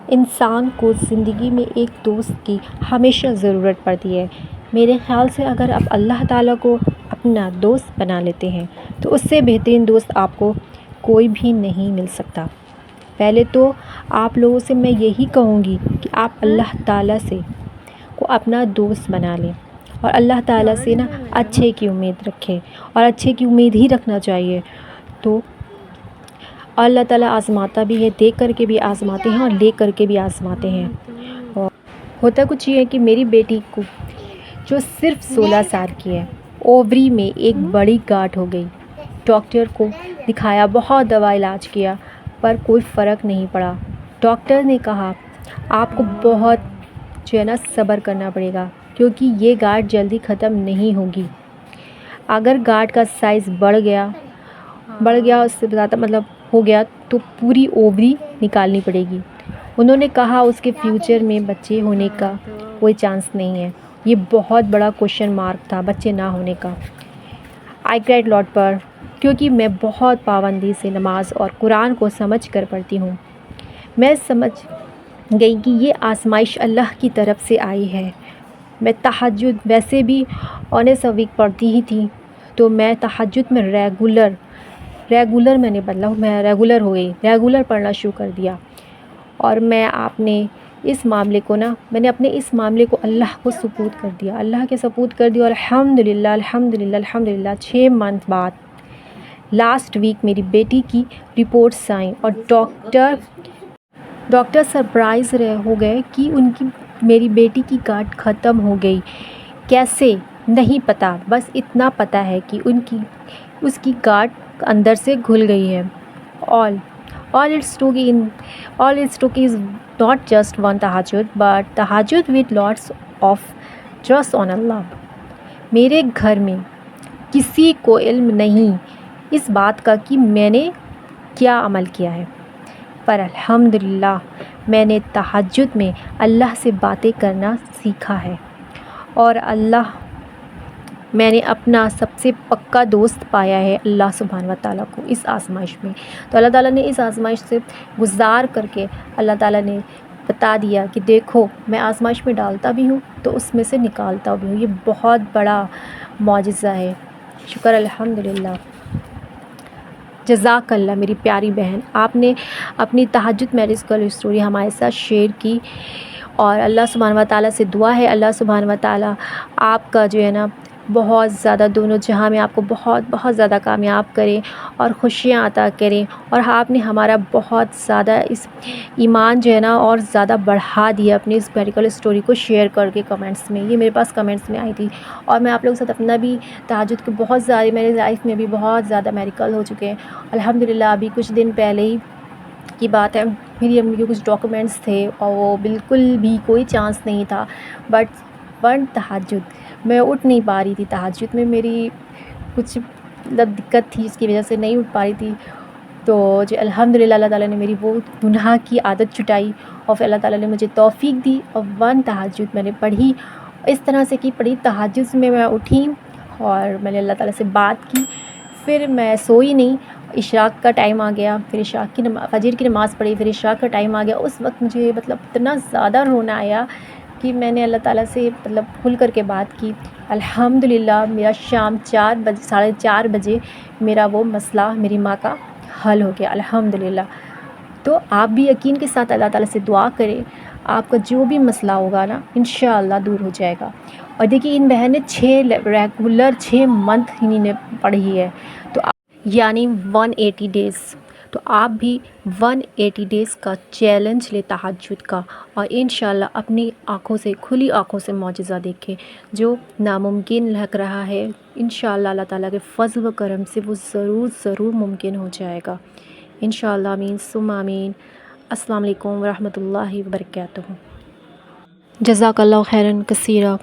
انسان کو زندگی میں ایک دوست کی ہمیشہ ضرورت پڑتی ہے۔ میرے خیال سے اگر آپ اللہ تعالیٰ کو اپنا دوست بنا لیتے ہیں تو اس سے بہترین دوست آپ کو کوئی بھی نہیں مل سکتا۔ پہلے تو آپ لوگوں سے میں یہی کہوں گی کہ آپ اللہ تعالیٰ سے کو اپنا دوست بنا لیں اور اللہ تعالیٰ سے نا اچھے کی امید رکھیں، اور اچھے کی امید ہی رکھنا چاہیے۔ تو اللہ تعالیٰ آزماتا بھی ہے، دے کر کے بھی آزماتے ہیں اور لے کر کے بھی آزماتے ہیں۔ اور ہوتا کچھ یہ ہے کہ میری بیٹی کو جو صرف 16 سال کی ہے، اووری میں ایک بڑی گاٹھ ہو گئی۔ ڈاکٹر کو دکھایا، بہت دوا علاج کیا پر کوئی فرق نہیں پڑا۔ ڈاکٹر نے کہا آپ کو بہت جو ہے نا صبر کرنا پڑے گا، کیونکہ یہ گاٹھ جلدی ختم نہیں ہوگی۔ اگر گاٹھ کا سائز بڑھ گیا اس سے زیادہ ہو گیا تو پوری اووری نکالنی پڑے گی۔ انہوں نے کہا اس کے فیوچر میں بچے ہونے کا کوئی چانس نہیں ہے۔ یہ بہت بڑا کوشچن مارک تھا بچے نہ ہونے کا۔ آئی کرائڈ لاٹ پر، کیونکہ میں بہت پابندی سے نماز اور قرآن کو سمجھ کر پڑھتی ہوں۔ میں سمجھ گئی کہ یہ آزمائش اللہ کی طرف سے آئی ہے۔ میں تہجد ویسے بھی آنس ویک پڑھتی ہی تھی، تو میں تہجد میں ریگولر میں ریگولر ہو گئی، ریگولر پڑھنا شروع کر دیا۔ اور میں نے اپنے اس معاملے کو اللہ کو سپرد کر دیا، اللہ کے سپرد کر دیا۔ اور الحمدللہ 6 منتھ بعد لاسٹ ویک میری بیٹی کی رپورٹس آئیں اور ڈاکٹر سرپرائز ہو گئے کہ میری بیٹی کی گاٹھ ختم ہو گئی۔ کیسے نہیں پتہ، بس اتنا پتہ ہے کہ اس کی گاٹھ اندر سے گھل گئی ہے۔ all it took is not just one tahajjud but tahajjud with lots of trust on Allah۔ میرے گھر میں کسی کو علم نہیں اس بات کا کہ میں نے کیا عمل کیا ہے، پر الحمدللہ میں نے تہجد میں اللہ سے باتیں کرنا سیکھا ہے، اور میں نے اپنا سب سے پکا دوست پایا ہے اللہ سبحانہ و تعالیٰ کو اس آزمائش میں۔ تو اللہ تعالیٰ نے اس آزمائش سے گزار کر کے اللہ تعالیٰ نے بتا دیا کہ دیکھو میں آزمائش میں ڈالتا بھی ہوں تو اس میں سے نکالتا بھی ہوں۔ یہ بہت بڑا معجزہ ہے، شکر الحمدللہ۔ جزاک اللہ میری پیاری بہن، آپ نے اپنی تہجد میریکل اسٹوری ہمارے ساتھ شیئر کی، اور اللہ سبحانہ و تعالیٰ سے دعا ہے اللہ سبحانہ و تعالیٰ آپ کا جو ہے نا بہت زیادہ دونوں جہاں میں آپ کو بہت زیادہ کامیاب کریں اور خوشیاں عطا کریں، اور آپ نے ہمارا بہت زیادہ اس ایمان جو ہے نا اور زیادہ بڑھا دیا اپنی اس میریکل اسٹوری کو شیئر کر کے کمنٹس میں۔ یہ میرے پاس کمنٹس میں آئی تھی، اور میں آپ لوگوں کے ساتھ اپنا بھی تہجد کے بہت زیادہ میرے لائف میں بھی بہت زیادہ میریکل ہو چکے ہیں الحمدللہ۔ ابھی کچھ دن پہلے ہی کی بات ہے، میری امی کے کچھ ڈاکومنٹس تھے اور وہ بالکل بھی کوئی چانس نہیں تھا، بٹ ون تہجد میں اٹھ نہیں پا رہی تھی۔ تہجد میں میری کچھ دقت تھی، اس کی وجہ سے نہیں اٹھ پا رہی تھی، تو جو الحمدللہ اللہ تعالیٰ نے میری وہ گناہ کی عادت چھٹائی، اور پھر اللہ تعالیٰ نے مجھے توفیق دی، اور 1 تہجد میں نے پڑھی اس طرح سے کہ تہجد میں اٹھی اور میں نے اللہ تعالیٰ سے بات کی، پھر میں سوئی نہیں۔ عشاء کا ٹائم آ گیا، پھر فجر کی نماز پڑھی، پھر عشاء کا ٹائم آ گیا۔ اس وقت مجھے اتنا زیادہ رونا آیا کہ میں نے اللہ تعالیٰ سے کھل کر کے بات کی۔ الحمدللہ میرا شام 4:30 بجے میرا وہ مسئلہ میری ماں کا حل ہو گیا الحمدللہ۔ تو آپ بھی یقین کے ساتھ اللہ تعالیٰ سے دعا کریں، آپ کا جو بھی مسئلہ ہوگا نا انشاءاللہ دور ہو جائے گا۔ اور دیکھیے ان بہن نے 6 منتھ انہی نے پڑھی ہے، تو یعنی 180 ڈیز۔ تو آپ بھی 180 ڈیز کا چیلنج لے تہجد کا، اور انشاءاللہ اپنی کھلی آنکھوں سے معجزہ دیکھیں۔ جو ناممکن لگ رہا ہے انشاءاللہ اللہ تعالیٰ کے فضل و کرم سے وہ ضرور ممکن ہو جائے گا انشاءاللہ۔ آمین ثم آمین۔ السلام علیکم ورحمۃ اللہ وبرکاتہ۔ جزاک اللہ خیراً کثیرا۔